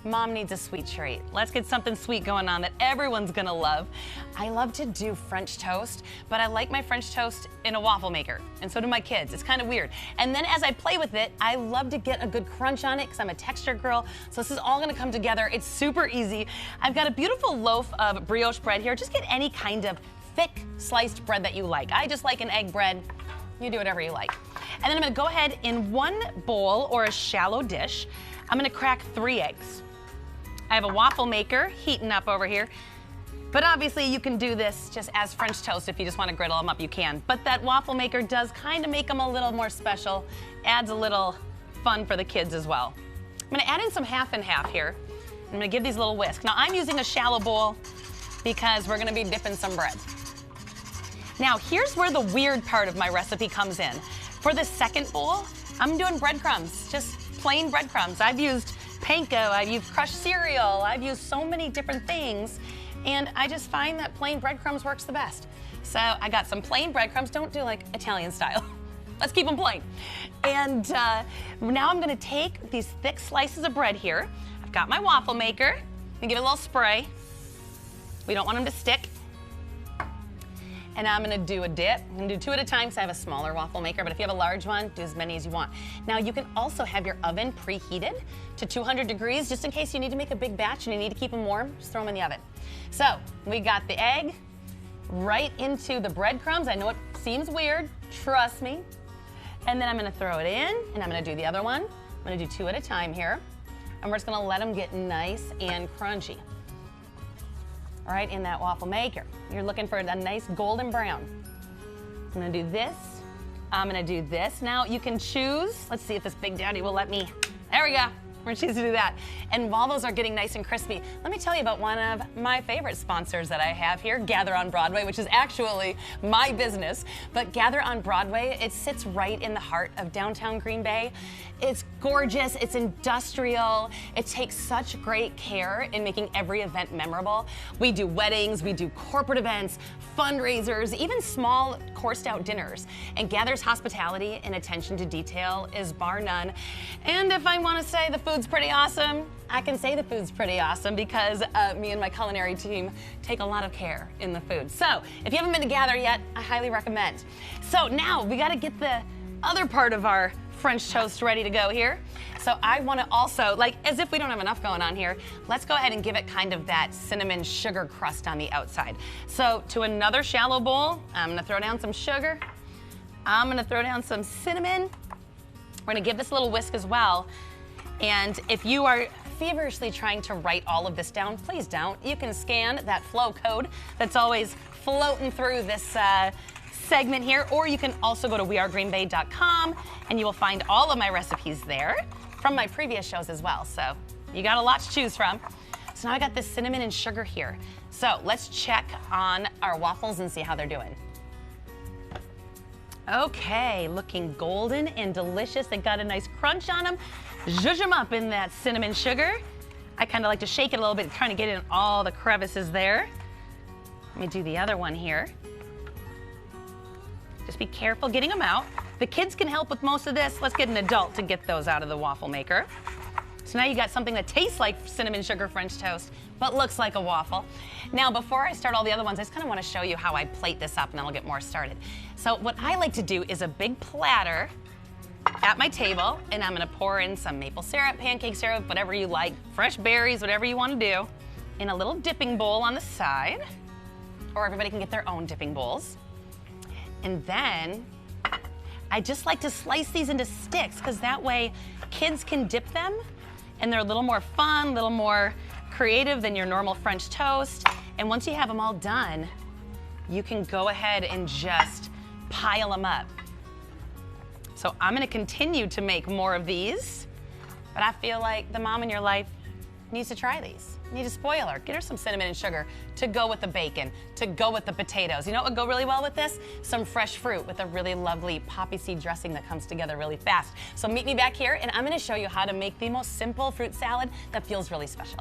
Mom needs a sweet treat. Let's get something sweet going on that everyone's gonna love. I love to do French toast, but I like my French toast in a waffle maker, and so do my kids. It's kind of weird. And then as I play with it, I love to get a good crunch on it because I'm a texture girl, so this is all gonna come together. It's super easy. I've got a beautiful loaf of brioche bread here. Just get any kind of thick sliced bread that you like. I just like an egg bread. You do whatever you like. And then I'm gonna go ahead in one bowl or a shallow dish, I'm gonna crack 3 eggs. I have a waffle maker heating up over here, but obviously you can do this just as French toast. If you just want to griddle them up, you can. But that waffle maker does kind of make them a little more special, adds a little fun for the kids as well. I'm gonna add in some half and half here. I'm gonna give these a little whisk. Now I'm using a shallow bowl because we're gonna be dipping some bread. Now here's where the weird part of my recipe comes in. For the second bowl, I'm doing breadcrumbs, just plain breadcrumbs. I've used panko, I've used crushed cereal, I've used so many different things, and I just find that plain breadcrumbs works the best. So I got some plain breadcrumbs, don't do like Italian style. Let's keep them plain. And now I'm gonna take these thick slices of bread here. I've got my waffle maker, and give it a little spray. We don't want them to stick. And I'm gonna do a dip. I'm gonna do 2 at a time because I have a smaller waffle maker, but if you have a large one, do as many as you want. Now you can also have your oven preheated to 200 degrees just in case you need to make a big batch and you need to keep them warm, just throw them in the oven. So we got the egg right into the breadcrumbs. I know it seems weird, trust me. And then I'm gonna throw it in and I'm gonna do the other one. I'm gonna do 2 at a time here. And we're just gonna let them get nice and crunchy. All right, in that waffle maker. You're looking for a nice golden brown. I'm gonna do this, I'm gonna do this. Now you can choose, let's see if this Big Daddy will let me, there we go. We're gonna choose to do that. And while those are getting nice and crispy, let me tell you about one of my favorite sponsors that I have here, Gather on Broadway, which is actually my business. But Gather on Broadway, it sits right in the heart of downtown Green Bay. It's gorgeous, it's industrial, it takes such great care in making every event memorable. We do weddings, we do corporate events, fundraisers, even small coursed out dinners. And Gather's hospitality and attention to detail is bar none. And if I want to say the food's pretty awesome, I can say the food's pretty awesome because me and my culinary team take a lot of care in the food. So if you haven't been to Gather yet, I highly recommend. So now we got to get the other part of our French toast ready to go here. So I want to also, like as if we don't have enough going on here, let's go ahead and give it kind of that cinnamon sugar crust on the outside. So to another shallow bowl, I'm going to throw down some sugar. I'm going to throw down some cinnamon. We're going to give this a little whisk as well. And if you are feverishly trying to write all of this down, please don't. You can scan that flow code that's always floating through this segment here, or you can also go to wearegreenbay.com and you will find all of my recipes there from my previous shows as well. So you got a lot to choose from. So now I got this cinnamon and sugar here. So let's check on our waffles and see how they're doing. Okay, looking golden and delicious. They got a nice crunch on them. Zhuzh them up in that cinnamon sugar. I kind of like to shake it a little bit, trying to get in all the crevices there. Let me do the other one here. Just be careful getting them out. The kids can help with most of this. Let's get an adult to get those out of the waffle maker. So now you got something that tastes like cinnamon sugar French toast, but looks like a waffle. Now, before I start all the other ones, I just kind of want to show you how I plate this up and then I'll get more started. So what I like to do is a big platter at my table, and I'm gonna pour in some maple syrup, pancake syrup, whatever you like, fresh berries, whatever you want to do, in a little dipping bowl on the side, or everybody can get their own dipping bowls. And then I just like to slice these into sticks because that way kids can dip them and they're a little more fun, a little more creative than your normal French toast. And once you have them all done, you can go ahead and just pile them up. So I'm gonna continue to make more of these, but I feel like the mom in your life needs to try these. You need to spoil her. Get her some cinnamon and sugar to go with the bacon, to go with the potatoes. You know what would go really well with this? Some fresh fruit with a really lovely poppy seed dressing that comes together really fast. So meet me back here and I'm gonna show you how to make the most simple fruit salad that feels really special.